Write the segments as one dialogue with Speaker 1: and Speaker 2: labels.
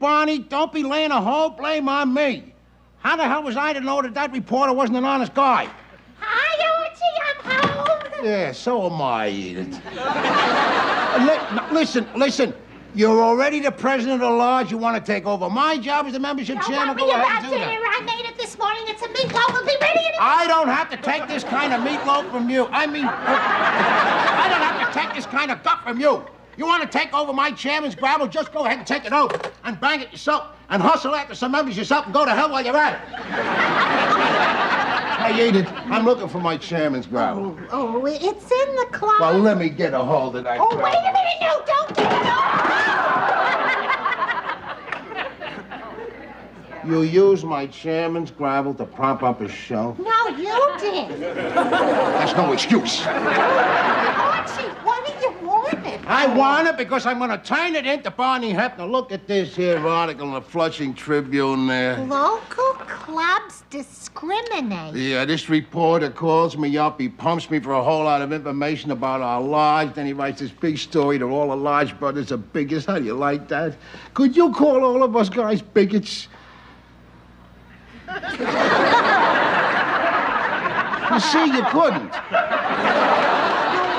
Speaker 1: Barney, don't be laying the whole blame on me. How the hell was I to know that that reporter wasn't an honest guy?
Speaker 2: Hi, Archie, I'm home.
Speaker 1: Yeah, so am I, Edith. Listen. You're already the president of the lodge. You want to take over my job as the membership chairman?
Speaker 2: Don't worry about dinner. I made it this morning. It's a meatloaf. We'll be ready in a...
Speaker 1: I don't have to take this kind of meatloaf from you. I don't have to take this kind of guff from you. You want to take over my chairman's gravel? Just go ahead and take it over and bang it yourself and hustle after some members yourself and go to hell while you're at it. Hey, Edith, I'm looking for my chairman's gravel.
Speaker 2: Oh, it's in the closet.
Speaker 1: Well, let me get a hold of that.
Speaker 2: Oh, wait a minute. No, don't get it off.
Speaker 1: You used my chairman's gravel to prop up his show?
Speaker 2: No, you did.
Speaker 1: That's no excuse.
Speaker 2: Archie, what do you want it?
Speaker 1: I want it because I'm going to turn it into Barney Hefner. Look at this here article in the Flushing Tribune there.
Speaker 2: Local clubs discriminate.
Speaker 1: Yeah, this reporter calls me up. He pumps me for a whole lot of information about our lodge. Then he writes this big story that all the lodge brothers are bigots. How do you like that? Could you call all of us guys bigots? You see, you couldn't.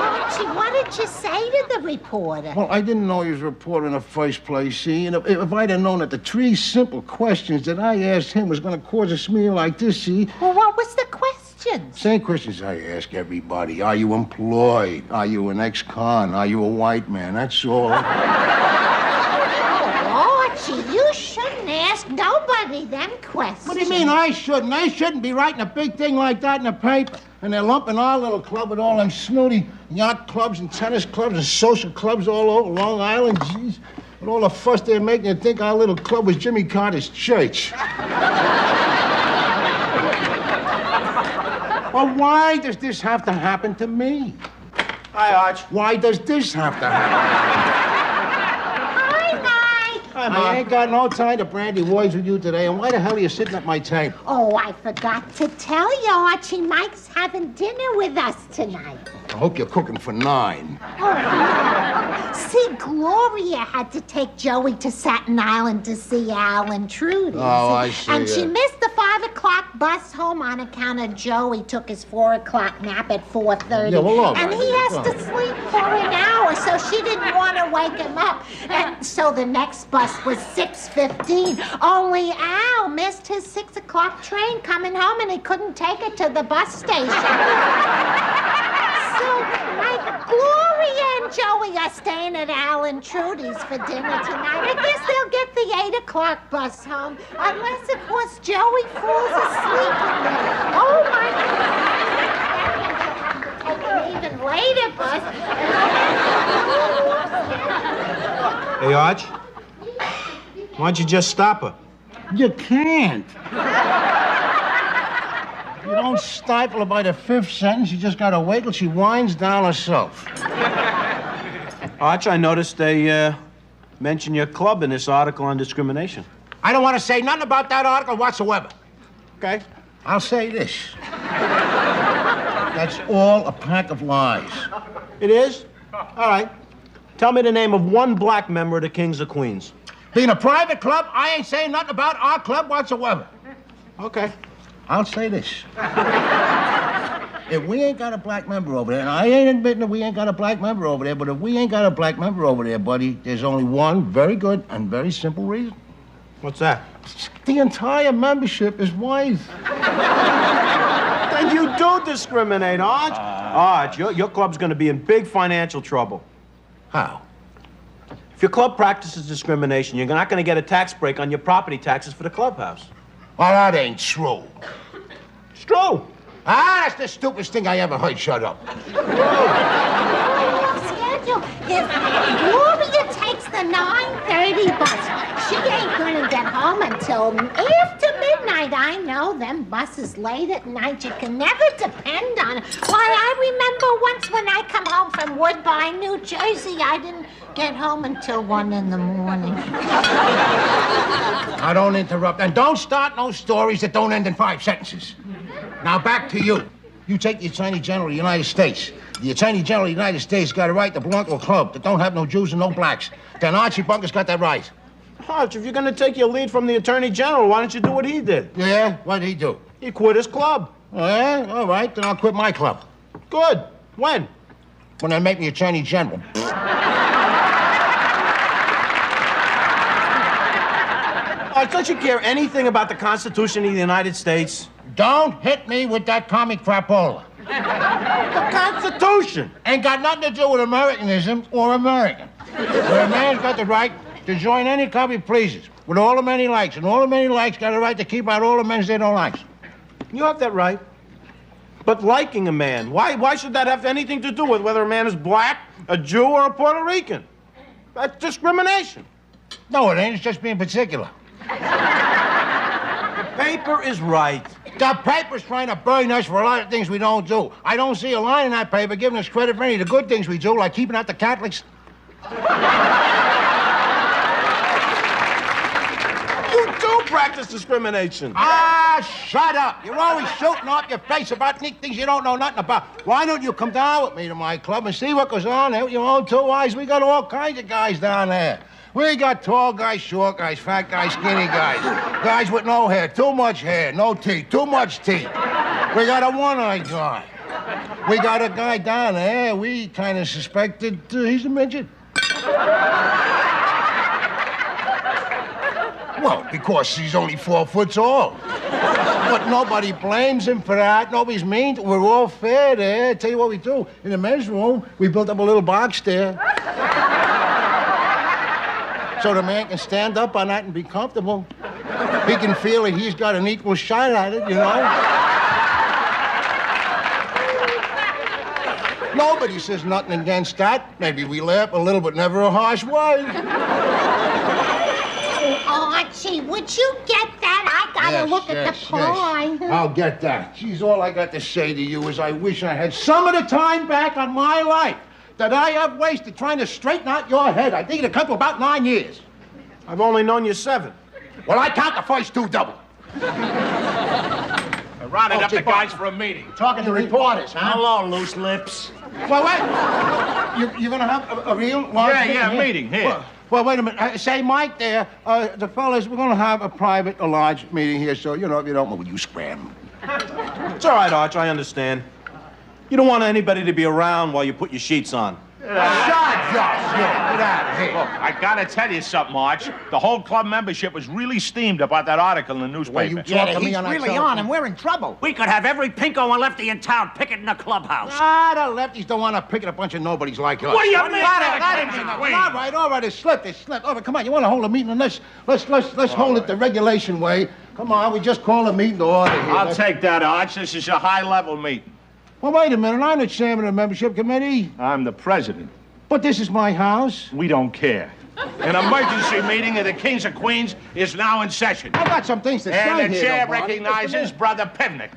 Speaker 2: Archie, what did you say to the reporter?
Speaker 1: Well, I didn't know he was a reporter in the first place, see? And if I'd have known that the 3 simple questions that I asked him was going to cause a smear like this, see?
Speaker 2: Well, what was the questions?
Speaker 1: Same questions I ask everybody. Are you employed? Are you an ex-con? Are you a white man? That's all.
Speaker 2: Archie, you shouldn't ask nobody them questions.
Speaker 1: What do you mean I shouldn't? I shouldn't be writing a big thing like that in the paper. And they're lumping our little club with all them snooty yacht clubs and tennis clubs and social clubs all over Long Island. Jeez. With all the fuss they're making, you'd think our little club was Jimmy Carter's church. Well, why does this have to happen to me?
Speaker 3: Hi, Arch.
Speaker 1: Why does this have to happen? I ain't got no time to brandy words with you today, and why the hell are you sitting at my table?
Speaker 2: Oh, I forgot to tell you, Archie. Mike's having dinner with us tonight.
Speaker 1: I hope you're cooking for 9.
Speaker 2: Oh. See, Gloria had to take Joey to Staten Island to see Al and Trudy.
Speaker 1: Oh, I see.
Speaker 2: And she missed the 5 o'clock bus home on account of Joey took his 4 o'clock nap at 4:30.
Speaker 1: Yeah, well, all right.
Speaker 2: And he has to sleep for an hour, so she didn't want to wake him up. And so the next bus was 6:15. Only Al missed his 6 o'clock train coming home, and he couldn't take it to the bus station. So, like, Gloria and Joey are staying at Al and Trudy's for dinner tonight. I guess they'll get the 8 o'clock bus home, unless, of course, Joey falls asleep again. Oh, my God. Take an even later bus.
Speaker 3: Hey, Arch. Why don't you just stop her?
Speaker 1: You can't. You don't stifle her by the 5th sentence. You just gotta wait till she winds down herself.
Speaker 3: Arch, I noticed they mention your club in this article on discrimination.
Speaker 1: I don't want to say nothing about that article whatsoever.
Speaker 3: Okay.
Speaker 1: I'll say this. That's all a pack of lies.
Speaker 3: It is? All right. Tell me the name of one black member of the Kings of Queens.
Speaker 1: Being a private club, I ain't saying nothing about our club whatsoever.
Speaker 3: Okay.
Speaker 1: I'll say this. If we ain't got a black member over there, and I ain't admitting that we ain't got a black member over there, but if we ain't got a black member over there, buddy, there's only one very good and very simple reason.
Speaker 3: What's that?
Speaker 1: The entire membership is white.
Speaker 3: Then you do discriminate, Arch. Arch, your club's going to be in big financial trouble.
Speaker 1: How?
Speaker 3: If your club practices discrimination, you're not going to get a tax break on your property taxes for the clubhouse.
Speaker 1: Well, that ain't true.
Speaker 3: It's true.
Speaker 1: That's the stupidest thing I ever heard. Shut up.
Speaker 2: Schedule. If Gloria takes the 9:30 bus, she ain't gonna get home until after midnight. I know them buses late at night. You can never depend on it. Why, I remember once when I come home from Woodbine, New Jersey, I didn't get home until 1 in the morning.
Speaker 1: Now, don't interrupt. And don't start no stories that don't end in 5 sentences. Now, back to you. You take the Attorney General of the United States. The Attorney General of the United States got a right to belong to a club that don't have no Jews and no blacks. Then Archie Bunker's got that right.
Speaker 3: Arch, if you're going to take your lead from the Attorney General, why don't you do what he did?
Speaker 1: Yeah? What'd he do?
Speaker 3: He quit his club.
Speaker 1: Oh, yeah? All right, then I'll quit my club.
Speaker 3: Good. When?
Speaker 1: When they make me Attorney General.
Speaker 3: Arch, don't you care anything about the Constitution of the United States?
Speaker 1: Don't hit me with that comic crapola.
Speaker 3: The Constitution!
Speaker 1: Ain't got nothing to do with Americanism or American. Where a man's got the right to join any club he pleases, with all the men he likes, and all the men he likes got the right to keep out all the men they don't like.
Speaker 3: You have that right. But liking a man, why should that have anything to do with whether a man is black, a Jew, or a Puerto Rican? That's discrimination.
Speaker 1: No, it ain't. It's just being particular.
Speaker 3: The paper is right.
Speaker 1: The paper's trying to burn us for a lot of things we don't do. I don't see a line in that paper giving us credit for any of the good things we do, like keeping out the Catholics.
Speaker 3: You do practice discrimination.
Speaker 1: Ah, shut up. You're always shooting off your face about neat things you don't know nothing about. Why don't you come down with me to my club and see what goes on there with your own two eyes? We got all kinds of guys down there. We got tall guys, short guys, fat guys, skinny guys. Guys with no hair, too much hair, no teeth, too much teeth. We got a one-eyed guy. We got a guy down there, we kind of suspected he's a midget. Well, because he's only 4 foot tall. But nobody blames him for that. Nobody's mean. We're all fair there. Tell you what we do. In the men's room, we built up a little box there. So the man can stand up on that and be comfortable. He can feel that he's got an equal shot at it, you know? Nobody says nothing against that. Maybe we laugh a little, but never a harsh word.
Speaker 2: Oh, Archie, would you get that? I gotta look at the pie.
Speaker 1: Yes. I'll get that. Geez, all I got to say to you is I wish I had some of the time back on my life that I have wasted trying to straighten out your head. I think it'll come to about 9 years.
Speaker 3: I've only known you 7.
Speaker 1: Well, I count the first 2 double.
Speaker 4: I rounded up the guys for a meeting.
Speaker 1: Talking to reporters, huh?
Speaker 4: Hello, loose lips.
Speaker 1: Well, wait. You're going to have a real large
Speaker 4: meeting here.
Speaker 1: Well, wait a minute. Say, Mike there, the fellas, we're going to have a private, a large meeting here, so, you know, if you don't move, you scram.
Speaker 3: It's all right, Arch, I understand. You don't want anybody to be around while you put your sheets on.
Speaker 1: Shut up, get out of here.
Speaker 4: Look, I gotta tell you something, Arch. The whole club membership was really steamed about that article in the newspaper.
Speaker 1: Well, you talk to me on that
Speaker 5: really
Speaker 1: telephone.
Speaker 5: on, and we're in trouble.
Speaker 6: We could have every pinko and lefty in town picketing the clubhouse.
Speaker 1: Ah, the lefties don't want to pick at a bunch of nobodies like us.
Speaker 4: What do you mean?
Speaker 1: That ain't nothing. All right, it slipped. All right, come on, you want to hold a meeting, and let's hold it the regulation way. Come on, we just call a meeting to order here.
Speaker 4: I'll take that, Arch. This is a high-level meeting.
Speaker 1: Well, wait a minute, I'm the chairman of the membership committee.
Speaker 4: I'm the president.
Speaker 1: But this is my house.
Speaker 4: We don't care. An emergency meeting of the Kings and Queens is now in session.
Speaker 1: I got some things to say
Speaker 4: And the
Speaker 1: here,
Speaker 4: chair
Speaker 1: though, Barney.
Speaker 4: recognizes Brother Pivnik.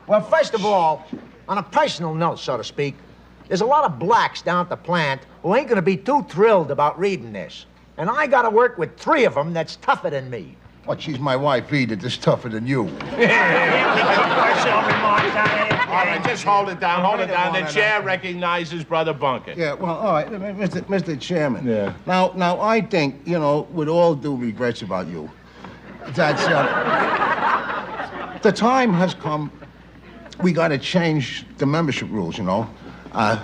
Speaker 5: Well, first of all, on a personal note, so to speak, there's a lot of blacks down at the plant who ain't gonna be too thrilled about reading this. And I gotta work with 3 of them that's tougher than me.
Speaker 1: What, she's my wife, Edith, is tougher than you.
Speaker 4: All right, just hold it down, hold it down. The chair recognizes Brother Bunker.
Speaker 1: Yeah, well, all right, Mr. Chairman.
Speaker 4: Yeah.
Speaker 1: Now, I think, you know, with all due regrets about you, that the time has come. We got to change the membership rules, you know. No,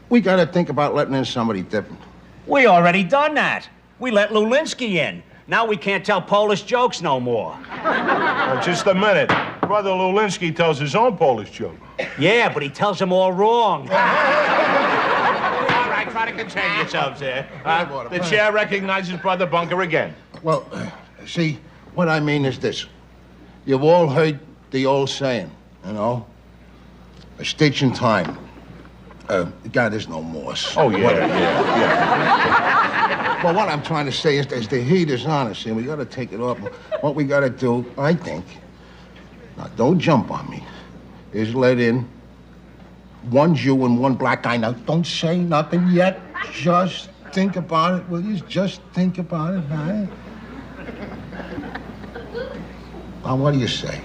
Speaker 1: we got to think about letting in somebody different.
Speaker 6: We already done that. We let Lulinski in. Now we can't tell Polish jokes no more.
Speaker 4: Oh, just a minute. Brother Lulinski tells his own Polish joke.
Speaker 6: Yeah, but he tells them all wrong.
Speaker 4: All right, try to contain yourselves there. The chair recognizes Brother Bunker again.
Speaker 1: Well, see, what I mean is this. You've all heard the old saying, you know? A stitch in time. God, there's no more.
Speaker 4: Oh, yeah.
Speaker 1: Well, what I'm trying to say is the heat is on us, and we got to take it off. What we got to do, I think, now don't jump on me, is let in 1 Jew and 1 black guy. Now, don't say nothing yet. Just think about it, will you? Just think about it, huh? Now, what do you say?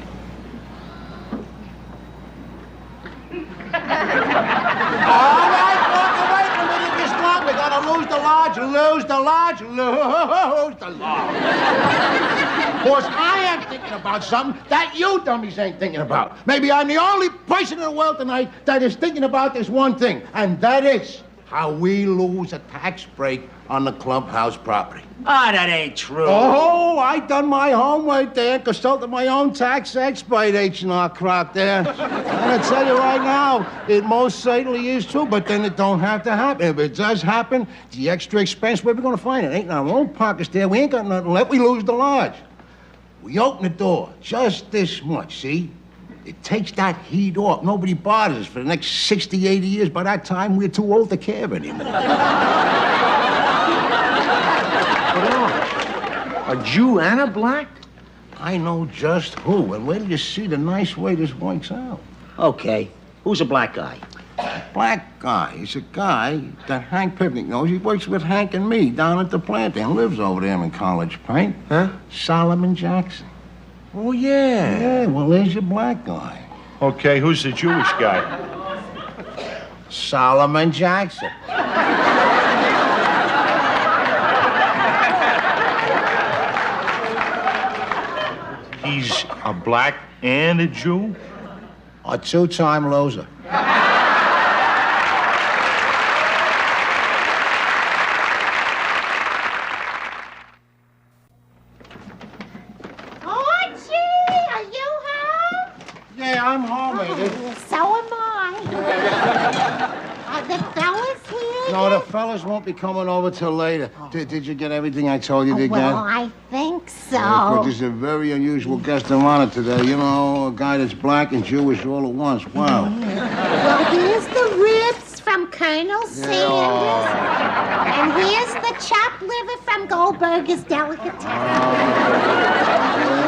Speaker 1: All right, walk away from it if you stop. We got to lose the large lose the lodge, lose the lodge. Because I am thinking about something that you dummies ain't thinking about. Maybe I'm the only person in the world tonight that is thinking about this one thing, and that is how we lose a tax break on the clubhouse property.
Speaker 6: Ah, that ain't true.
Speaker 1: Oh, I done my homework there, consulted my own tax expert, H&R Croc there. I'm gonna tell you right now, it most certainly is true, but then it don't have to happen. If it does happen, the extra expense, where we gonna find it? Ain't in our own pockets there. We ain't got nothing left. We lose the lodge. We open the door, just this much, see? It takes that heat off. Nobody bothers us for the next 60, 80 years. By that time, we're too old to care anymore.
Speaker 5: A Jew and a black?
Speaker 1: I know just who, and wait till you see the nice way this works out.
Speaker 6: Okay, who's a black guy?
Speaker 1: Black guy. He's a guy that Hank Pivnick knows. He works with Hank and me down at the plant and lives over there in College Paint.
Speaker 5: Huh?
Speaker 1: Solomon Jackson.
Speaker 5: Oh, yeah.
Speaker 1: Yeah, well, there's your black guy.
Speaker 4: Okay, who's the Jewish guy?
Speaker 1: Solomon Jackson.
Speaker 4: He's a black and a Jew?
Speaker 1: A two-time loser. Yeah, I'm home, Edith.
Speaker 2: So am I. The fellas here?
Speaker 1: No, the fellas won't be coming over till later. Did you get everything I told you to get?
Speaker 2: Well, I think so.
Speaker 1: Yeah, but this is a very unusual guest of honor today. You know, a guy that's black and Jewish all at once. Wow.
Speaker 2: Well, here's the ribs from Colonel Sanders. And here's the chopped liver from Goldberger's Delicatessen.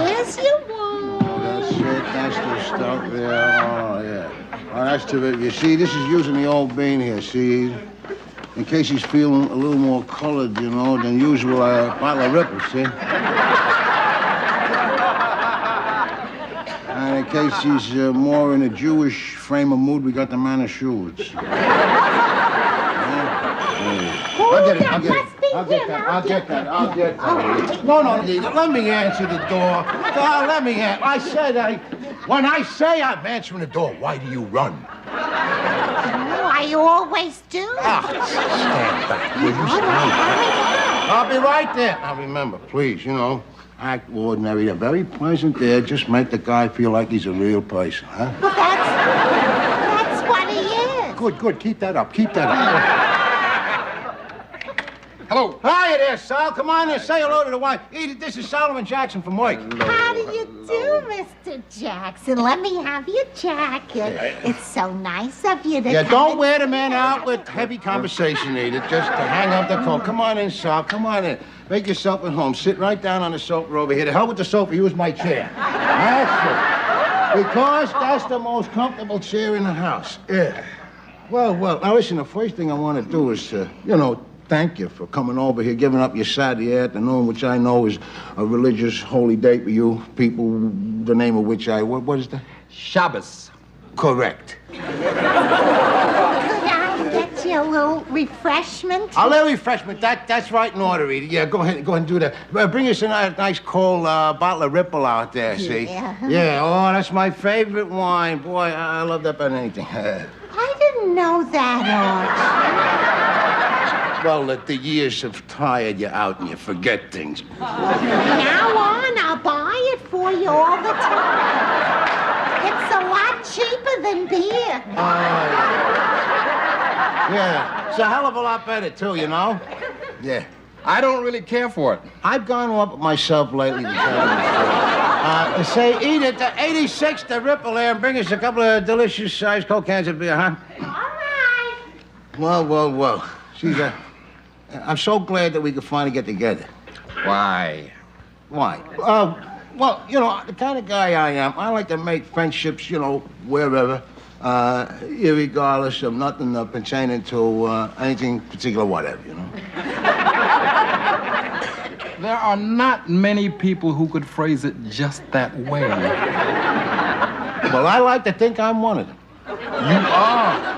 Speaker 2: Here's your one.
Speaker 1: That's it. That's the stuff there. Oh, yeah. Oh, that's terrific. You see, this is using the old bean here, see? In case he's feeling a little more colored, you know, than usual, a bottle of Ripple, see? And in case he's more in a Jewish frame of mood, we got the man of shoes. I'll get it. I'll get that. No, let me answer the door. Let me answer. When I say I'm answering the door, why do you run?
Speaker 2: I always do.
Speaker 1: Stand back, will you? Stand back. I'll be right there. Now remember, please, you know, act ordinary. They're very pleasant there. Just make the guy feel like he's a real person, huh?
Speaker 2: Well, that's what he is.
Speaker 1: Good. Keep that up. Hello. Hiya there, Sal. Come on in. Say hello to the wife. Edith, this is Solomon Jackson from work.
Speaker 2: How do you do, Mr. Jackson? Let me have your jacket. It's so nice of you to
Speaker 1: Yeah,
Speaker 2: come
Speaker 1: don't
Speaker 2: and-
Speaker 1: wear the man out with heavy conversation, Edith. Just to hang up the coat. Come on in, Sal. Come on in. Make yourself at home. Sit right down on the sofa over here. The hell with the sofa. Use my chair. That's it. Because that's the most comfortable chair in the house. Yeah. Well, now listen, the first thing I want to do is, thank you for coming over here, giving up your Saturday afternoon, which I know is a religious holy day for you people, the name of which what is that?
Speaker 7: Shabbos.
Speaker 1: Correct.
Speaker 2: Could I get you a little refreshment?
Speaker 1: A little refreshment, that's right in order, Edie. Yeah, go ahead and do that. Bring us a nice cold bottle of Ripple out there, see? Yeah, oh, that's my favorite wine. Boy, I love that better than anything.
Speaker 2: I didn't know that,
Speaker 1: Well, the years have tired you out and you forget things.
Speaker 2: From now on, I'll buy it for you all the time. It's a lot cheaper than beer.
Speaker 1: Yeah, it's a hell of a lot better, too, you know? Yeah.
Speaker 7: I don't really care for it.
Speaker 1: I've gone up with myself lately to tell you the truth. Say, eat it, the 86, the Ripple there, and bring us a couple of delicious sized Coke cans of beer, huh?
Speaker 2: All right.
Speaker 1: Well. She's I'm so glad that we could finally get together.
Speaker 7: Why?
Speaker 1: Why? Well, the kind of guy I am, I like to make friendships, wherever, irregardless of nothing pertaining to anything particular, whatever,
Speaker 7: There are not many people who could phrase it just that way.
Speaker 1: Well, I like to think I'm one of them.
Speaker 7: You are.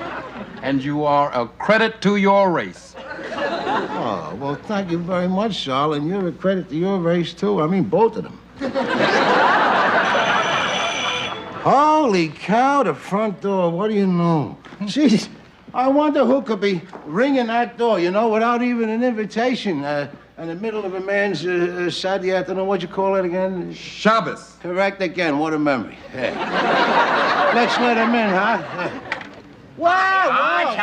Speaker 7: And you are a credit to your race.
Speaker 1: Oh, Oh, well, thank you very much, Sal, and you're a credit to your race, too. I mean, both of them. Holy cow, the front door. What do you know? Jeez, I wonder who could be ringing that door, you know, without even an invitation. In the middle of a man's Saturday afternoon. What'd you call it again?
Speaker 7: Shabbos.
Speaker 1: Correct again. What a memory. Yeah. Let's let him in, huh? Wow,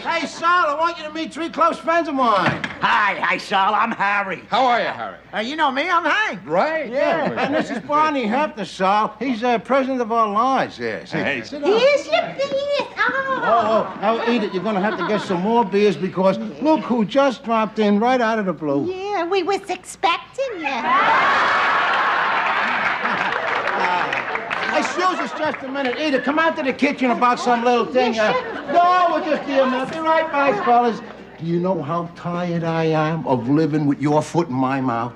Speaker 1: Hey, Sal, I want you to meet 3 close friends of mine.
Speaker 5: Hi, Sal. I'm Harry.
Speaker 7: How are you, Harry?
Speaker 5: You know me, I'm Hank.
Speaker 7: Right.
Speaker 1: Yeah, and this is Barney Hefner, Sal. He's president of our lodge. Yeah.
Speaker 4: Hey.
Speaker 1: Sit down.
Speaker 2: Here's your beers. Oh.
Speaker 1: Now, eat it. You're going to have to get some more beers because look who just dropped in right out of the blue.
Speaker 2: Yeah, we was expecting you.
Speaker 1: Excuse us just a minute. Edith, come out to the kitchen about some little thing. No, we're just here, man. Be right back, fellas. Do you know how tired I am of living with your foot in my mouth?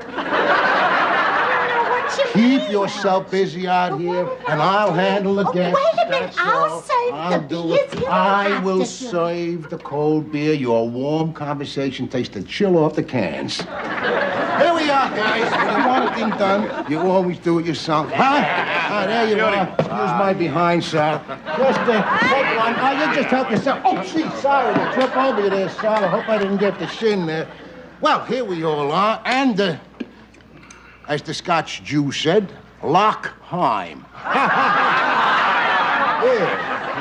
Speaker 1: Keep yourself busy out here, and I'll handle the guests.
Speaker 2: Wait a minute,
Speaker 1: That's
Speaker 2: I'll
Speaker 1: all.
Speaker 2: save
Speaker 1: I'll
Speaker 2: the
Speaker 1: do
Speaker 2: beers.
Speaker 1: it.
Speaker 2: You don't
Speaker 1: I
Speaker 2: have
Speaker 1: will
Speaker 2: to do it.
Speaker 1: save the cold beer. Your warm conversation takes the chill off the cans. Here we are, guys. When you want a thing done, you always do it yourself. Huh? There you are. Here's my behind, Sal. Just take one. You just help yourself. Oh, gee, sorry to trip over you there, Sal. I hope I didn't get the shin there. Well, here we all are, and as the Scotch Jew said, Lochheim.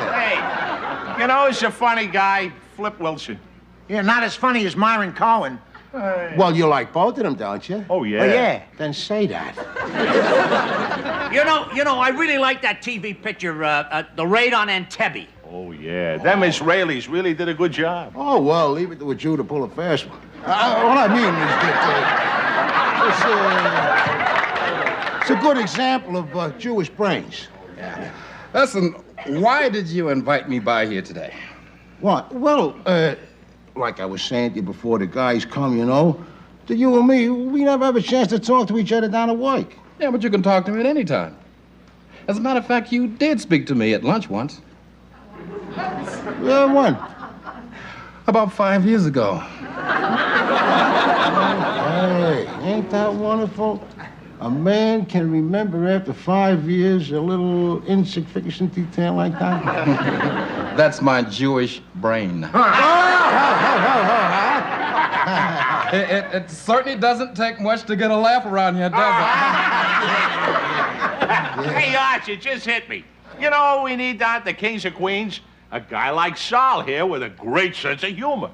Speaker 4: Hey, you know, he's a funny guy, Flip Wilson.
Speaker 5: Yeah, not as funny as Myron Cohen.
Speaker 1: Well, you like both of them, don't you?
Speaker 4: Oh, yeah.
Speaker 5: Oh, yeah.
Speaker 1: Then say that.
Speaker 6: You know, I really like that TV picture, the raid on Entebbe.
Speaker 4: Oh, yeah. Them Israelis really did a good job.
Speaker 1: Oh, well, leave it to a Jew to pull a fast one. What I mean is that it's a good example of Jewish brains.
Speaker 7: Listen, why did you invite me by here today?
Speaker 1: What? Well, like I was saying to you before the guys come, you know, to you and me, we never have a chance to talk to each other down at work.
Speaker 7: Yeah, but you can talk to me at any time. As a matter of fact, you did speak to me at lunch once.
Speaker 1: When?
Speaker 7: About 5 years ago.
Speaker 1: Hey, ain't that wonderful? A man can remember after 5 years a little insignificant detail like that?
Speaker 7: That's my Jewish brain. It certainly doesn't take much to get a laugh around here, does it?
Speaker 4: Hey, Archie, it just hit me. You know what we need down at the Kings and Queens? A guy like Sal here with a great sense of humor.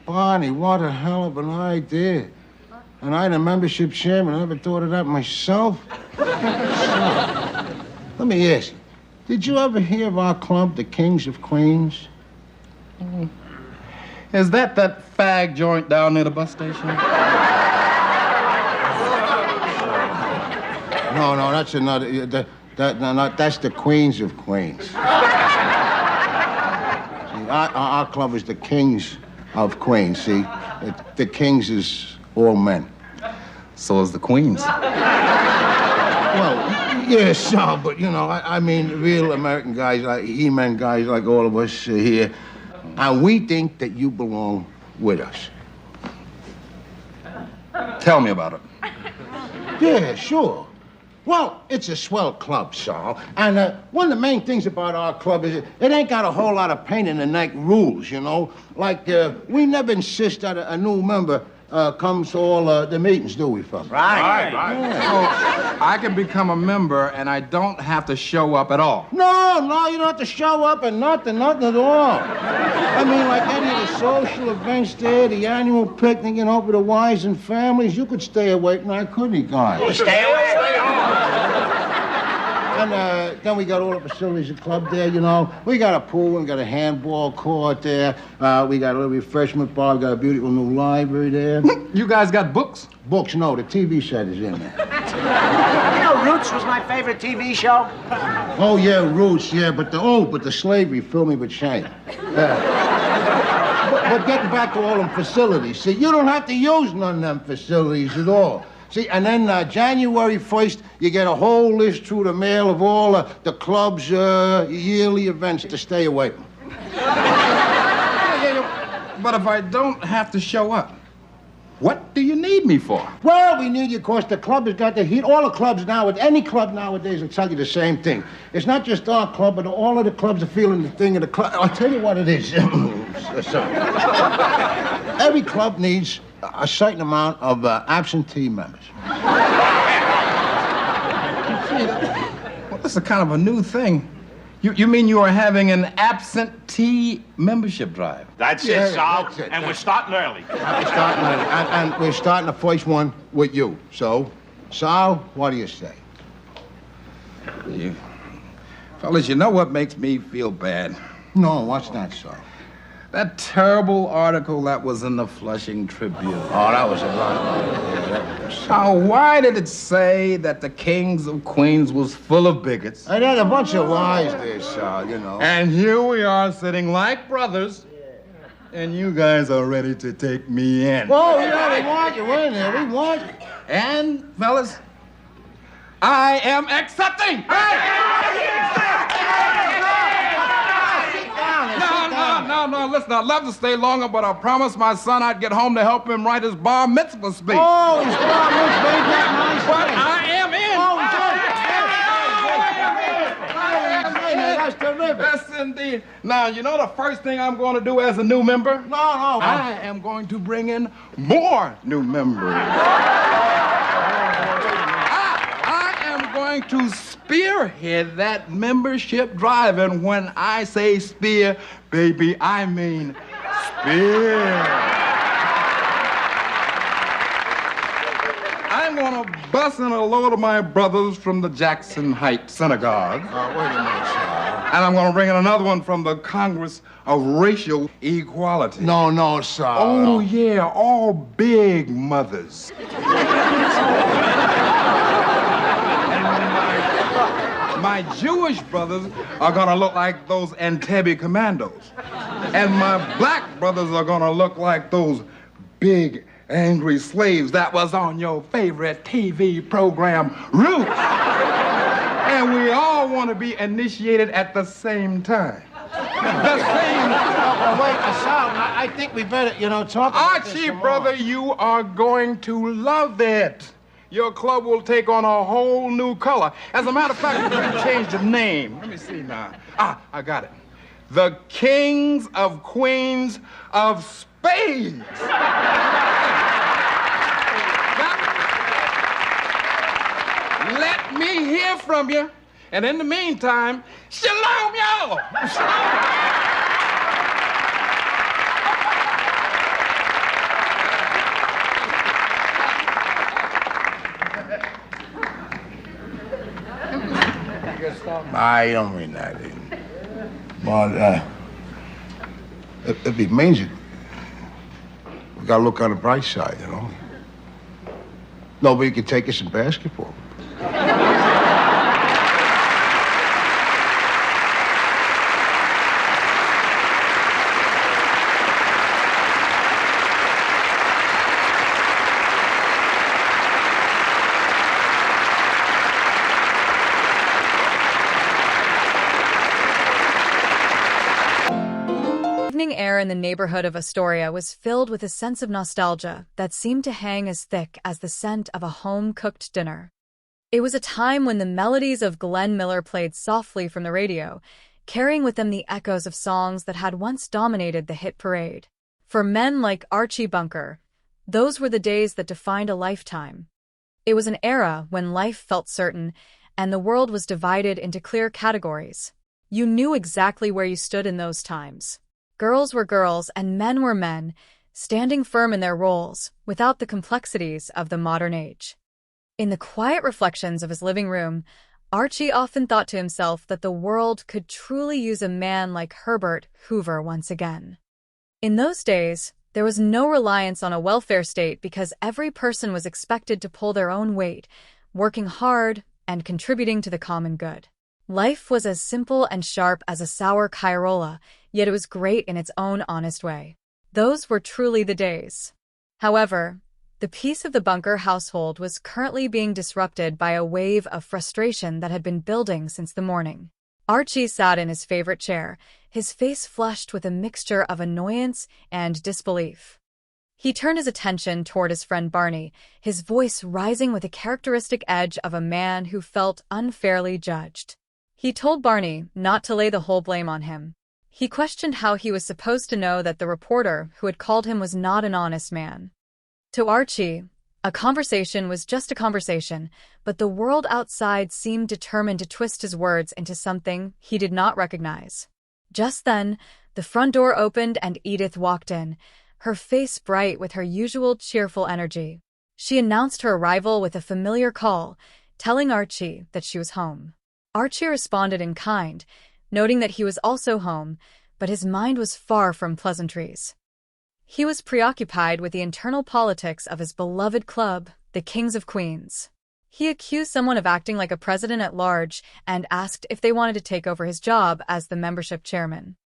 Speaker 1: Barney, what a hell of an idea. And I'm a membership chairman. I never thought of that myself. Let me ask you, did you ever hear of our club, the Kings of Queens?
Speaker 7: Is that fag joint down near the bus station?
Speaker 1: No, that's another. That's the Queens of Queens. See, our club is the Kings of Queens. See, the Kings is all men.
Speaker 7: So is the Queens.
Speaker 1: Well, yeah, so, but you know, I mean, real American guys, like He-Man guys, like all of us here, and we think that you belong with us.
Speaker 7: Tell me about it.
Speaker 1: Yeah, sure. Well, it's a swell club, Saul. And one of the main things about our club is it ain't got a whole lot of pain-in-the-neck rules, you know? Like, we never insist that a new member comes to all the meetings, do we, fellas?
Speaker 5: Right.
Speaker 1: Yeah.
Speaker 7: So I can become a member and I don't have to show up at all.
Speaker 1: No, you don't have to show up and nothing at all. I mean, like any of the social events there, the annual picnic, you know, for the wives and families, you could stay awake now, couldn't you, guys?
Speaker 5: Stay away.
Speaker 1: And then we got all the facilities of the club there, you know. We got a pool, we got a handball court there. We got a little refreshment bar, we got a beautiful new library there.
Speaker 7: You guys got books?
Speaker 1: Books, no, the TV set is in there.
Speaker 5: You know, Roots was my favorite TV show.
Speaker 1: Oh, yeah, Roots, yeah, but the slavery filled me with shame. But getting back to all them facilities, see, you don't have to use none of them facilities at all. See, and then January 1st, you get a whole list through the mail of all the club's yearly events to stay away from.
Speaker 7: But if I don't have to show up, what do you need me for?
Speaker 1: Well, we need you because the club has got the heat. All the clubs now, any club nowadays will tell you the same thing. It's not just our club, but all of the clubs are feeling the thing of the club. I'll tell you what it is. Sorry. Every club needs a certain amount of absentee members.
Speaker 7: Well, this is kind of a new thing. You mean you are having an absentee membership drive?
Speaker 4: That's
Speaker 1: Yeah,
Speaker 4: it, Sal.
Speaker 1: that's it,
Speaker 4: And we're
Speaker 1: that's
Speaker 4: starting early.
Speaker 1: And we're starting the first one with you. So, Sal, what do you say?
Speaker 7: Fellas, you know what makes me feel bad?
Speaker 1: No, what's that, Sal?
Speaker 7: That terrible article that was in the Flushing Tribune.
Speaker 1: Oh, that was a lot.
Speaker 7: Now, why did it say that the kings of Queens was full of bigots?
Speaker 1: And there's a bunch of lies there, Sal, you know.
Speaker 7: And here we are sitting like brothers, and you guys are ready to take me in.
Speaker 1: Whoa, yeah, we want you in there. We want you.
Speaker 7: And, fellas, I am accepting! No, listen, I'd love to stay longer, but I promised my son I'd get home to help him write his bar mitzvah speech.
Speaker 1: Oh, he's bar mitzvah, ain't that nice?
Speaker 7: But I am in!
Speaker 1: That's terrific.
Speaker 7: Yes, indeed. Now, you know the first thing I'm going to do as a new member?
Speaker 1: No.
Speaker 7: I am going to bring in more new members. I am going to spearhead that membership drive, and when I say spear, baby, I mean spear. I'm going to bust in a load of my brothers from the Jackson Heights Synagogue.
Speaker 1: Wait a minute, Sal.
Speaker 7: And I'm going to bring in another one from the Congress of Racial Equality.
Speaker 1: No, Sal.
Speaker 7: Oh, yeah, all big mothers. My Jewish brothers are going to look like those Entebbe commandos. And my black brothers are going to look like those big, angry slaves that was on your favorite TV program, Roots. And we all want to be initiated at the same time. The same time.
Speaker 1: Wait, Sal, I think we better, talk about this
Speaker 7: Archie,
Speaker 1: some more.
Speaker 7: brother, you are going to love it. Your club will take on a whole new color. As a matter of fact, we're going to change the name. Let me see now. I got it. The Kings of Queens of Spades. Let me hear from you. And in the meantime, shalom, y'all.
Speaker 1: I don't mean that. But, if it means it, we gotta look on the bright side, Nobody can take us in basketball.
Speaker 8: Evening air in the neighborhood of Astoria was filled with a sense of nostalgia that seemed to hang as thick as the scent of a home-cooked dinner. It was a time when the melodies of Glenn Miller played softly from the radio, carrying with them the echoes of songs that had once dominated the hit parade. For men like Archie Bunker, those were the days that defined a lifetime. It was an era when life felt certain and the world was divided into clear categories. You knew exactly where you stood in those times. Girls were girls and men were men, standing firm in their roles without the complexities of the modern age. In the quiet reflections of his living room, Archie often thought to himself that the world could truly use a man like Herbert Hoover once again. In those days, there was no reliance on a welfare state because every person was expected to pull their own weight, working hard and contributing to the common good. Life was as simple and sharp as a sour Cairola, yet it was great in its own honest way. Those were truly the days. However, the peace of the Bunker household was currently being disrupted by a wave of frustration that had been building since the morning. Archie sat in his favorite chair, his face flushed with a mixture of annoyance and disbelief. He turned his attention toward his friend Barney, his voice rising with a characteristic edge of a man who felt unfairly judged. He told Barney not to lay the whole blame on him. He questioned how he was supposed to know that the reporter who had called him was not an honest man. To Archie, a conversation was just a conversation, but the world outside seemed determined to twist his words into something he did not recognize. Just then, the front door opened and Edith walked in, her face bright with her usual cheerful energy. She announced her arrival with a familiar call, telling Archie that she was home. Archie responded in kind, noting that he was also home, but his mind was far from pleasantries. He was preoccupied with the internal politics of his beloved club, the Kings of Queens. He accused someone of acting like a president-at-large and asked if they wanted to take over his job as the membership chairman.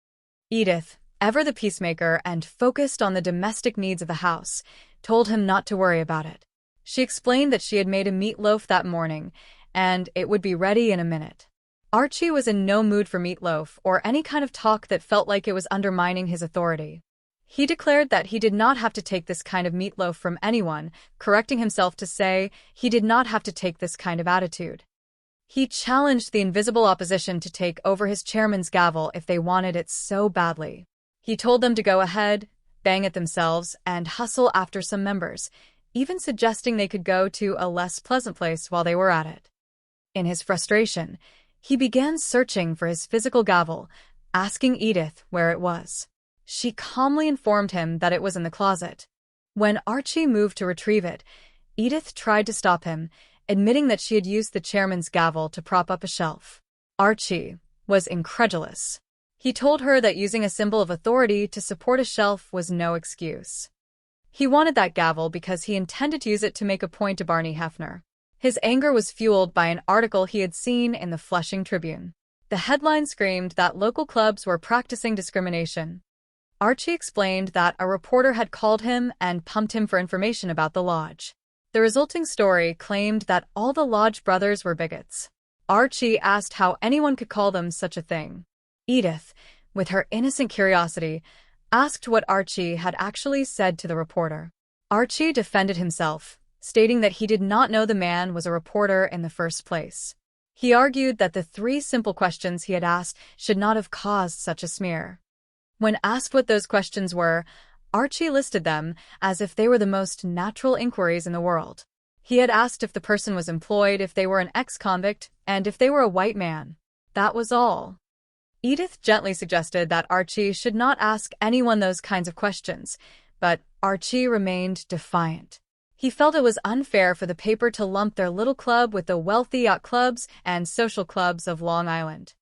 Speaker 8: Edith, ever the peacemaker and focused on the domestic needs of the house, told him not to worry about it. She explained that she had made a meatloaf that morning, and it would be ready in a minute. Archie was in no mood for meatloaf or any kind of talk that felt like it was undermining his authority. He declared that he did not have to take this kind of meatloaf from anyone, correcting himself to say he did not have to take this kind of attitude. He challenged the invisible opposition to take over his chairman's gavel if they wanted it so badly. He told them to go ahead, bang at themselves, and hustle after some members, even suggesting they could go to a less pleasant place while they were at it. In his frustration, he began searching for his physical gavel, asking Edith where it was. She calmly informed him that it was in the closet. When Archie moved to retrieve it, Edith tried to stop him, admitting that she had used the chairman's gavel to prop up a shelf. Archie was incredulous. He told her that using a symbol of authority to support a shelf was no excuse. He wanted that gavel because he intended to use it to make a point to Barney Hefner. His anger was fueled by an article he had seen in the Flushing Tribune. The headline screamed that local clubs were practicing discrimination. Archie explained that a reporter had called him and pumped him for information about the lodge. The resulting story claimed that all the lodge brothers were bigots. Archie asked how anyone could call them such a thing. Edith, with her innocent curiosity, asked what Archie had actually said to the reporter. Archie defended himself, stating that he did not know the man was a reporter in the first place. He argued that the 3 simple questions he had asked should not have caused such a smear. When asked what those questions were, Archie listed them as if they were the most natural inquiries in the world. He had asked if the person was employed, if they were an ex-convict, and if they were a white man. That was all. Edith gently suggested that Archie should not ask anyone those kinds of questions, but Archie remained defiant. He felt it was unfair for the paper to lump their little club with the wealthy yacht clubs and social clubs of Long Island.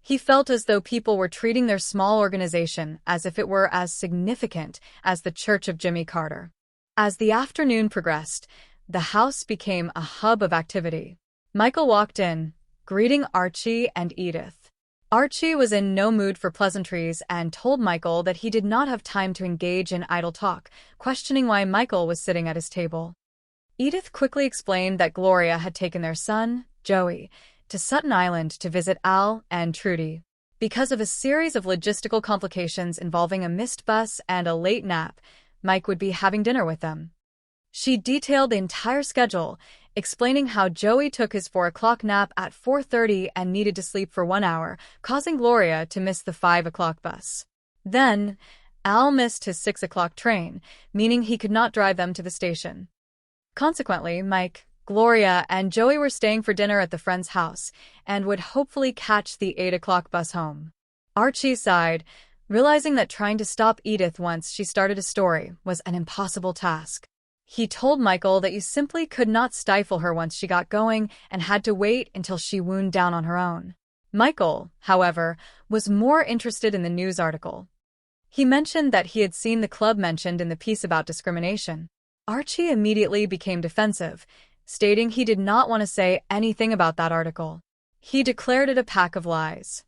Speaker 8: He felt as though people were treating their small organization as if it were as significant as the Church of Jimmy Carter. As the afternoon progressed, the house became a hub of activity. Michael walked in, greeting Archie and Edith. Archie was in no mood for pleasantries and told Michael that he did not have time to engage in idle talk, questioning why Michael was sitting at his table. Edith quickly explained that Gloria had taken their son, Joey, to Sutton Island to visit Al and Trudy. Because of a series of logistical complications involving a missed bus and a late nap, Mike would be having dinner with them. She detailed the entire schedule, explaining how Joey took his 4 o'clock nap at 4:30 and needed to sleep for 1 hour, causing Gloria to miss the 5 o'clock bus. Then, Al missed his 6 o'clock train, meaning he could not drive them to the station. Consequently, Mike, Gloria, and Joey were staying for dinner at the friend's house and would hopefully catch the 8 o'clock bus home. Archie sighed, realizing that trying to stop Edith once she started a story was an impossible task. He told Michael that you simply could not stifle her once she got going and had to wait until she wound down on her own. Michael, however, was more interested in the news article. He mentioned that he had seen the club mentioned in the piece about discrimination. Archie immediately became defensive, stating he did not want to say anything about that article. He declared it a pack of lies.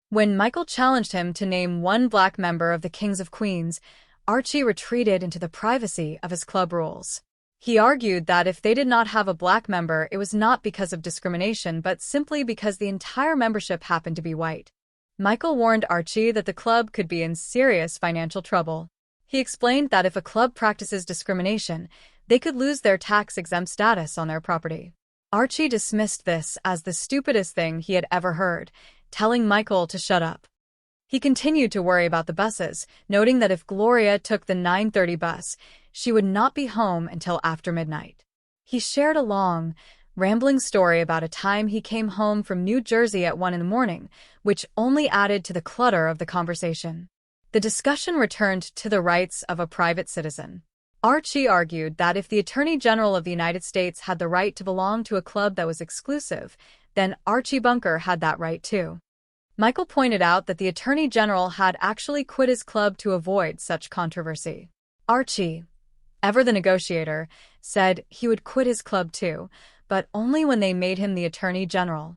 Speaker 8: When Michael challenged him to name one black member of the Kings of Queens, Archie retreated into the privacy of his club rules. He argued that if they did not have a black member, it was not because of discrimination, but simply because the entire membership happened to be white. Michael warned Archie that the club could be in serious financial trouble. He explained that if a club practices discrimination, they could lose their tax-exempt status on their property. Archie dismissed this as the stupidest thing he had ever heard, telling Michael to shut up. He continued to worry about the buses, noting that if Gloria took the 9:30 bus, she would not be home until after midnight. He shared a long, rambling story about a time he came home from New Jersey at 1 a.m, which only added to the clutter of the conversation. The discussion returned to the rights of a private citizen. Archie argued that if the Attorney General of the United States had the right to belong to a club that was exclusive, then Archie Bunker had that right too. Michael pointed out that the Attorney General had actually quit his club to avoid such controversy. Archie, ever the negotiator, said he would quit his club too, but only when they made him the Attorney General.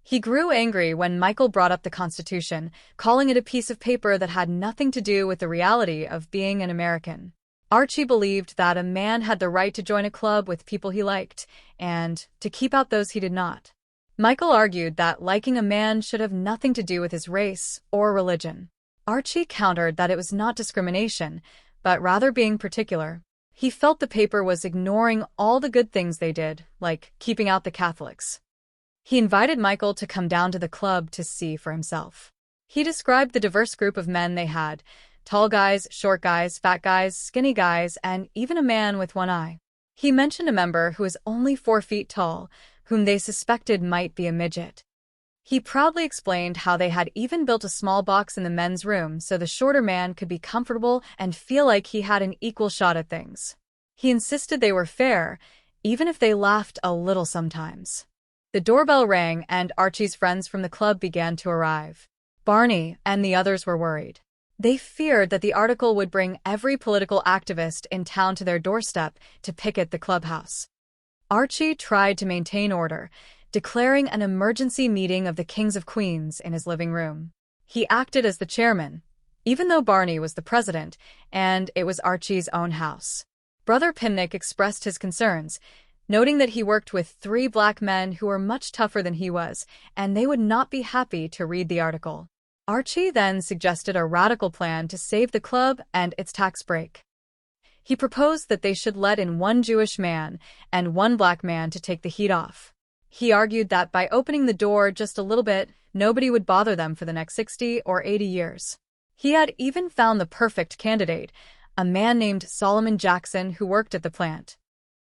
Speaker 8: He grew angry when Michael brought up the Constitution, calling it a piece of paper that had nothing to do with the reality of being an American. Archie believed that a man had the right to join a club with people he liked, and to keep out those he did not. Michael argued that liking a man should have nothing to do with his race or religion. Archie countered that it was not discrimination, but rather being particular. He felt the paper was ignoring all the good things they did, like keeping out the Catholics. He invited Michael to come down to the club to see for himself. He described the diverse group of men they had: tall guys, short guys, fat guys, skinny guys, and even a man with one eye. He mentioned a member who was only 4 feet tall, whom they suspected might be a midget. He proudly explained how they had even built a small box in the men's room so the shorter man could be comfortable and feel like he had an equal shot at things. He insisted they were fair, even if they laughed a little sometimes. The doorbell rang and Archie's friends from the club began to arrive. Barney and the others were worried. They feared that the article would bring every political activist in town to their doorstep to picket the clubhouse. Archie tried to maintain order, declaring an emergency meeting of the Kings of Queens in his living room. He acted as the chairman, even though Barney was the president, and it was Archie's own house. Brother Pimnick expressed his concerns, noting that he worked with 3 black men who were much tougher than he was, and they would not be happy to read the article. Archie then suggested a radical plan to save the club and its tax break. He proposed that they should let in 1 Jewish man and 1 black man to take the heat off. He argued that by opening the door just a little bit, nobody would bother them for the next 60 or 80 years. He had even found the perfect candidate, a man named Solomon Jackson who worked at the plant.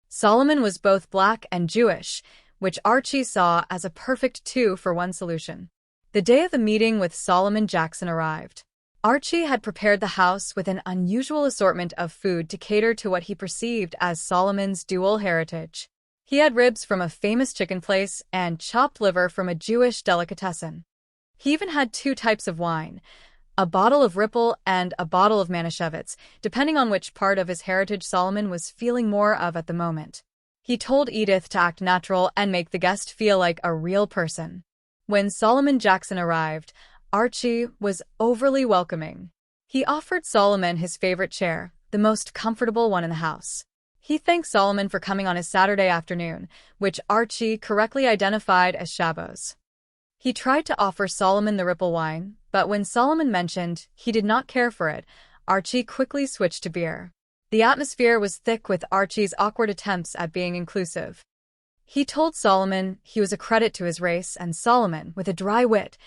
Speaker 8: Solomon was both black and Jewish, which Archie saw as a perfect 2-for-1 solution. The day of the meeting with Solomon Jackson arrived. Archie had prepared the house with an unusual assortment of food to cater to what he perceived as Solomon's dual heritage. He had ribs from a famous chicken place and chopped liver from a Jewish delicatessen. He even had 2 types of wine, a bottle of Ripple and a bottle of Manischewitz, depending on which part of his heritage Solomon was feeling more of at the moment. He told Edith to act natural and make the guest feel like a real person. When Solomon Jackson arrived, Archie was overly welcoming. He offered Solomon his favorite chair, the most comfortable one in the house. He thanked Solomon for coming on his Saturday afternoon, which Archie correctly identified as Shabbos. He tried to offer Solomon the Ripple wine, but when Solomon mentioned he did not care for it, Archie quickly switched to beer. The atmosphere was thick with Archie's awkward attempts at being inclusive. He told Solomon he was a credit to his race, and Solomon, with a dry wit,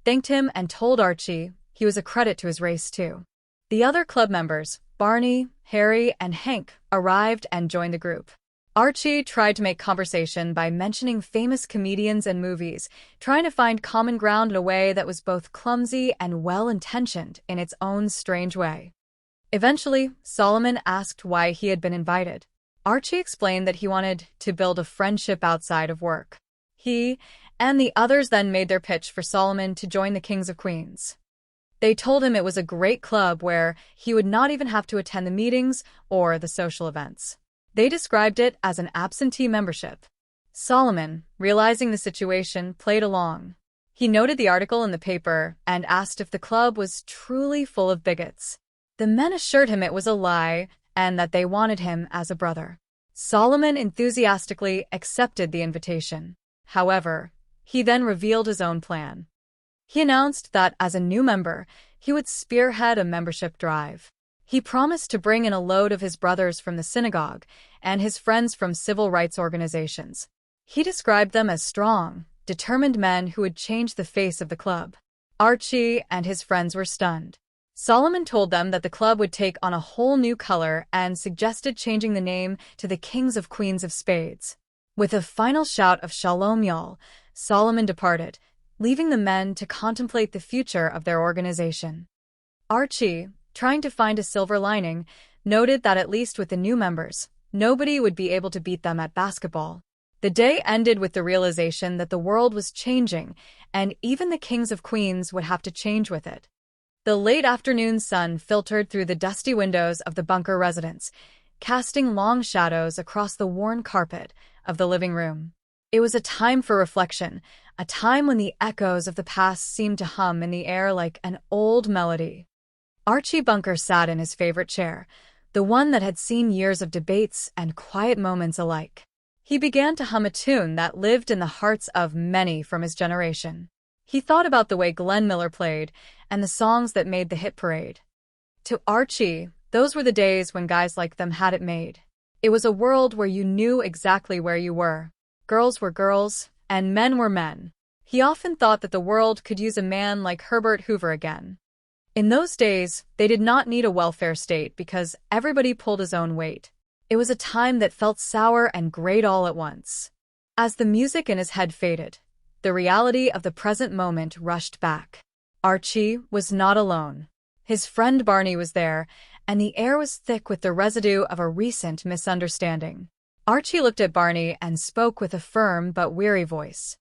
Speaker 8: thanked him and told Archie he was a credit to his race too. The other club members, Barney, Harry, and Hank, arrived and joined the group. Archie tried to make conversation by mentioning famous comedians and movies, trying to find common ground in a way that was both clumsy and well-intentioned in its own strange way. Eventually, Solomon asked why he had been invited. Archie explained that he wanted to build a friendship outside of work. He and the others then made their pitch for Solomon to join the Kings of Queens. They told him it was a great club where he would not even have to attend the meetings or the social events. They described it as an absentee membership. Solomon, realizing the situation, played along. He noted the article in the paper and asked if the club was truly full of bigots. The men assured him it was a lie and that they wanted him as a brother. Solomon enthusiastically accepted the invitation. However, he then revealed his own plan. He announced that as a new member, he would spearhead a membership drive. He promised to bring in a load of his brothers from the synagogue and his friends from civil rights organizations. He described them as strong, determined men who would change the face of the club. Archie and his friends were stunned. Solomon told them that the club would take on a whole new color and suggested changing the name to the Kings of Queens of Spades. With a final shout of Shalom Y'all, Solomon departed, leaving the men to contemplate the future of their organization. Archie, trying to find a silver lining, noted that at least with the new members, nobody would be able to beat them at basketball. The day ended with the realization that the world was changing, and even the Kings of Queens would have to change with it. The late afternoon sun filtered through the dusty windows of the Bunker residence, casting long shadows across the worn carpet of the living room. It was a time for reflection, a time when the echoes of the past seemed to hum in the air like an old melody. Archie Bunker sat in his favorite chair, the one that had seen years of debates and quiet moments alike. He began to hum a tune that lived in the hearts of many from his generation. He thought about the way Glenn Miller played and the songs that made the hit parade. To Archie, those were the days when guys like them had it made. It was a world where you knew exactly where you were. Girls were girls, and men were men. He often thought that the world could use a man like Herbert Hoover again. In those days, they did not need a welfare state because everybody pulled his own weight. It was a time that felt sour and great all at once. As the music in his head faded, the reality of the present moment rushed back. Archie was not alone. His friend Barney was there, and the air was thick with the residue of a recent misunderstanding. Archie looked at Barney and spoke with a firm but weary voice.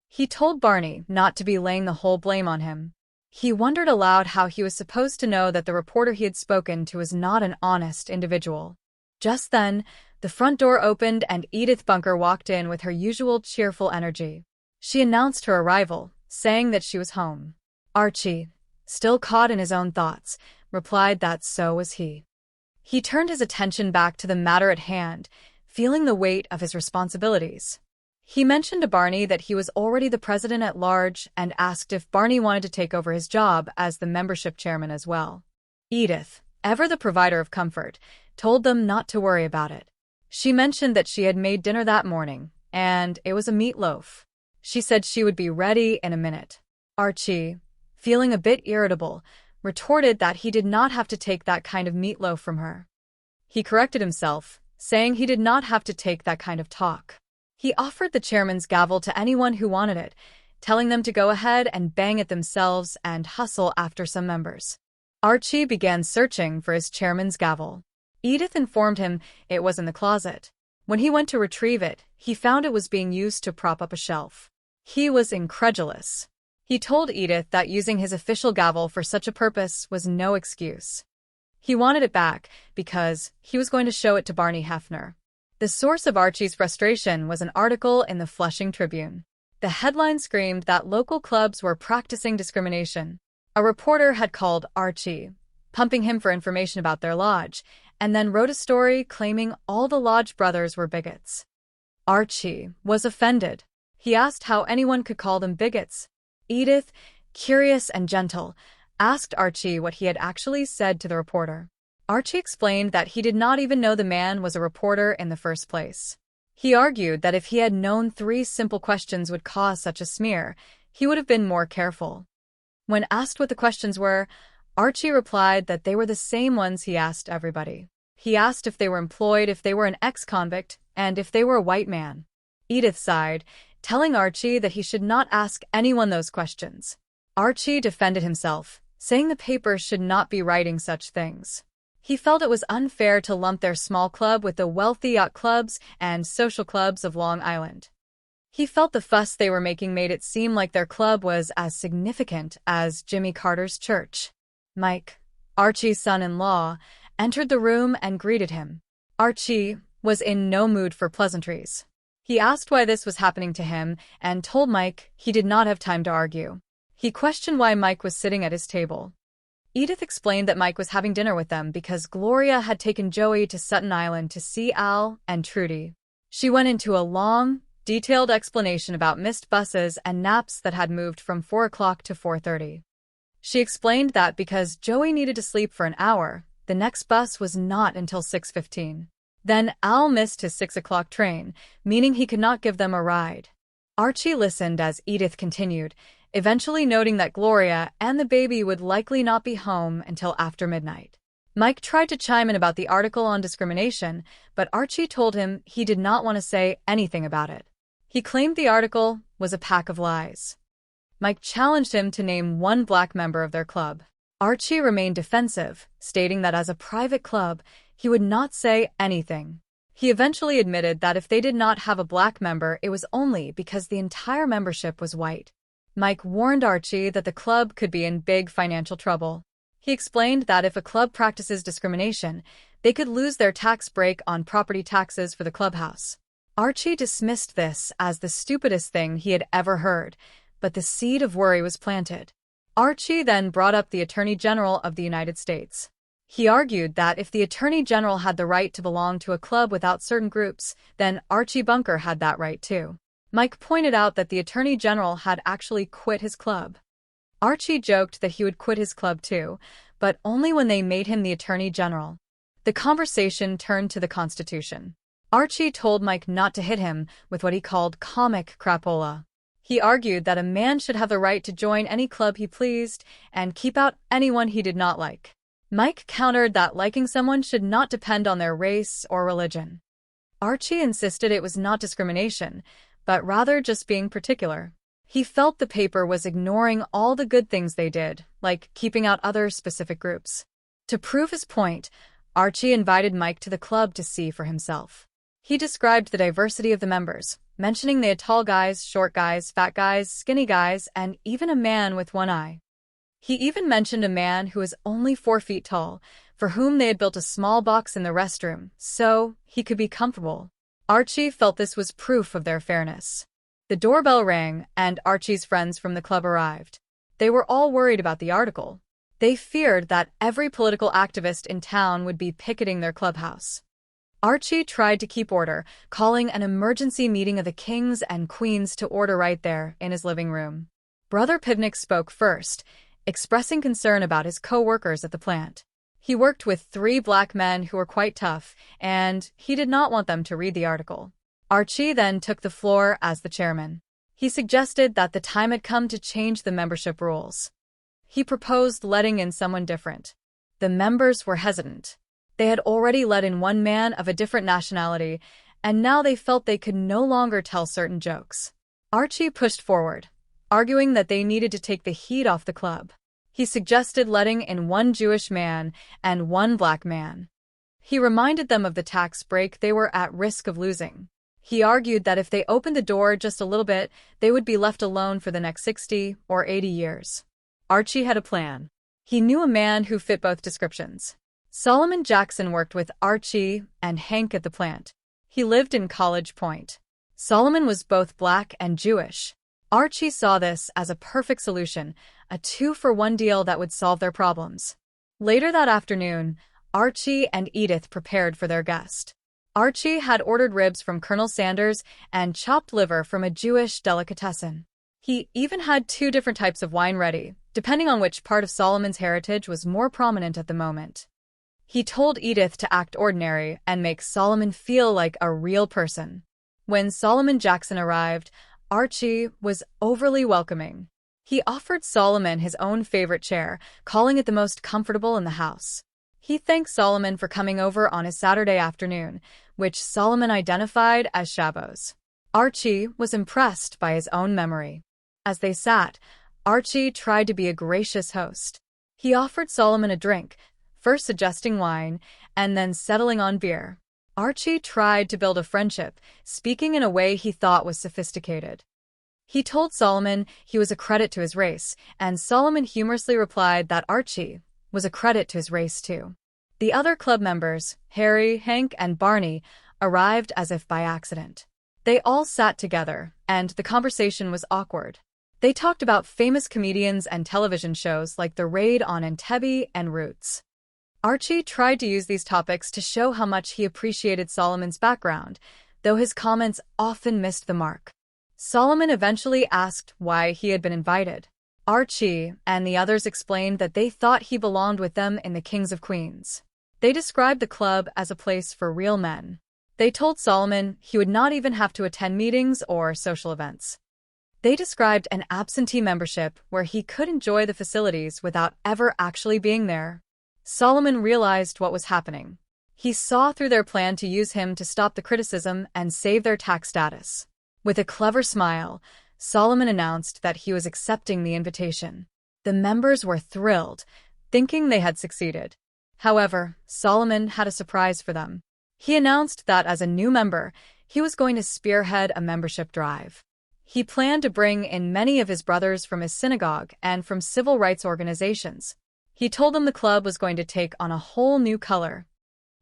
Speaker 8: He told Barney not to be laying the whole blame on him. He wondered aloud how he was supposed to know that the reporter he had spoken to was not an honest individual. Just then, the front door opened and Edith Bunker walked in with her usual cheerful energy. She announced her arrival, saying that she was home. Archie, still caught in his own thoughts, replied that so was he. He turned his attention back to the matter at hand, feeling the weight of his responsibilities. He mentioned to Barney that he was already the president at large and asked if Barney wanted to take over his job as the membership chairman as well. Edith, ever the provider of comfort, told them not to worry about it. She mentioned that she had made dinner that morning, and it was a meatloaf. She said she would be ready in a minute. Archie, feeling a bit irritable, retorted that he did not have to take that kind of meatloaf from her. He corrected himself, saying he did not have to take that kind of talk. He offered the chairman's gavel to anyone who wanted it, telling them to go ahead and bang it themselves and hustle after some members. Archie began searching for his chairman's gavel. Edith informed him it was in the closet. When he went to retrieve it, he found it was being used to prop up a shelf. He was incredulous. He told Edith that using his official gavel for such a purpose was no excuse. He wanted it back because he was going to show it to Barney Hefner. The source of Archie's frustration was an article in the Flushing Tribune. The headline screamed that local clubs were practicing discrimination. A reporter had called Archie, pumping him for information about their lodge, and then wrote a story claiming all the lodge brothers were bigots. Archie was offended. He asked how anyone could call them bigots. Edith, curious and gentle, asked Archie what he had actually said to the reporter. Archie explained that he did not even know the man was a reporter in the first place. He argued that if he had known 3 simple questions would cause such a smear, he would have been more careful. When asked what the questions were, Archie replied that they were the same ones he asked everybody. He asked if they were employed, if they were an ex-convict, and if they were a white man. Edith sighed, telling Archie that he should not ask anyone those questions. Archie defended himself, saying the papers should not be writing such things. He felt it was unfair to lump their small club with the wealthy yacht clubs and social clubs of Long Island. He felt the fuss they were making made it seem like their club was as significant as Jimmy Carter's church. Mike, Archie's son-in-law, entered the room and greeted him. Archie was in no mood for pleasantries. He asked why this was happening to him and told Mike he did not have time to argue. He questioned why Mike was sitting at his table. Edith explained that Mike was having dinner with them because Gloria had taken Joey to Sutton Island to see Al and Trudy. She went into a long, detailed explanation about missed buses and naps that had moved from 4 o'clock to 4:30. She explained that because Joey needed to sleep for an hour, the next bus was not until 6:15. Then Al missed his 6 o'clock train, meaning he could not give them a ride. Archie listened as Edith continued, eventually noting that Gloria and the baby would likely not be home until after midnight. Mike tried to chime in about the article on discrimination, but Archie told him he did not want to say anything about it. He claimed the article was a pack of lies. Mike challenged him to name one black member of their club. Archie remained defensive, stating that as a private club, he would not say anything. He eventually admitted that if they did not have a black member, it was only because the entire membership was white. Mike warned Archie that the club could be in big financial trouble. He explained that if a club practices discrimination, they could lose their tax break on property taxes for the clubhouse. Archie dismissed this as the stupidest thing he had ever heard, but the seed of worry was planted. Archie then brought up the Attorney General of the United States. He argued that if the Attorney General had the right to belong to a club without certain groups, then Archie Bunker had that right too. Mike pointed out that the Attorney General had actually quit his club. Archie joked that he would quit his club too, but only when they made him the Attorney General. The conversation turned to the Constitution. Archie told Mike not to hit him with what he called comic crapola. He argued that a man should have the right to join any club he pleased and keep out anyone he did not like. Mike countered that liking someone should not depend on their race or religion. Archie insisted it was not discrimination, but rather just being particular. He felt the paper was ignoring all the good things they did, like keeping out other specific groups. To prove his point, Archie invited Mike to the club to see for himself. He described the diversity of the members, mentioning they had tall guys, short guys, fat guys, skinny guys, and even a man with one eye. He even mentioned a man who was only 4 feet tall, for whom they had built a small box in the restroom, so he could be comfortable. Archie felt this was proof of their fairness. The doorbell rang, and Archie's friends from the club arrived. They were all worried about the article. They feared that every political activist in town would be picketing their clubhouse. Archie tried to keep order, calling an emergency meeting of the kings and queens to order right there in his living room. Brother Pivnik spoke first, expressing concern about his co-workers at the plant. He worked with 3 black men who were quite tough, and he did not want them to read the article. Archie then took the floor as the chairman. He suggested that the time had come to change the membership rules. He proposed letting in someone different. The members were hesitant. They had already let in one man of a different nationality, and now they felt they could no longer tell certain jokes. Archie pushed forward, arguing that they needed to take the heat off the club. He suggested letting in one Jewish man and one black man. He reminded them of the tax break they were at risk of losing. He argued that if they opened the door just a little bit, they would be left alone for the next 60 or 80 years. Archie had a plan. He knew a man who fit both descriptions. Solomon Jackson worked with Archie and Hank at the plant. He lived in College Point. Solomon was both black and Jewish. Archie saw this as a perfect solution, a 2-for-1 deal that would solve their problems. Later that afternoon, Archie and Edith prepared for their guest. Archie had ordered ribs from Colonel Sanders and chopped liver from a Jewish delicatessen. He even had 2 different types of wine ready, depending on which part of Solomon's heritage was more prominent at the moment. He told Edith to act ordinary and make Solomon feel like a real person. When Solomon Jackson arrived, Archie was overly welcoming. He offered Solomon his own favorite chair, calling it the most comfortable in the house. He thanked Solomon for coming over on his Saturday afternoon, which Solomon identified as Shabbos. Archie was impressed by his own memory. As they sat, Archie tried to be a gracious host. He offered Solomon a drink, first suggesting wine, and then settling on beer. Archie tried to build a friendship, speaking in a way he thought was sophisticated. He told Solomon he was a credit to his race, and Solomon humorously replied that Archie was a credit to his race too. The other club members, Harry, Hank, and Barney, arrived as if by accident. They all sat together, and the conversation was awkward. They talked about famous comedians and television shows like The Raid on Entebbe and Roots. Archie tried to use these topics to show how much he appreciated Solomon's background, though his comments often missed the mark. Solomon eventually asked why he had been invited. Archie and the others explained that they thought he belonged with them in the Kings of Queens. They described the club as a place for real men. They told Solomon he would not even have to attend meetings or social events. They described an absentee membership where he could enjoy the facilities without ever actually being there. Solomon realized what was happening. He saw through their plan to use him to stop the criticism and save their tax status. With a clever smile, Solomon announced that he was accepting the invitation. The members were thrilled, thinking they had succeeded. However, Solomon had a surprise for them. He announced that as a new member, he was going to spearhead a membership drive. He planned to bring in many of his brothers from his synagogue and from civil rights organizations. He told them the club was going to take on a whole new color.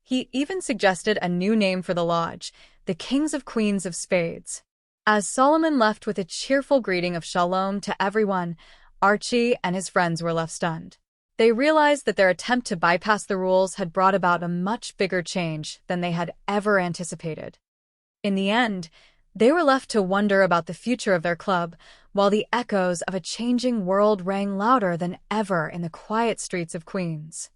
Speaker 8: He even suggested a new name for the lodge, the Kings of Queens of Spades. As Solomon left with a cheerful greeting of shalom to everyone, Archie and his friends were left stunned. They realized that their attempt to bypass the rules had brought about a much bigger change than they had ever anticipated. In the end, they were left to wonder about the future of their club, while the echoes of a changing world rang louder than ever in the quiet streets of Queens.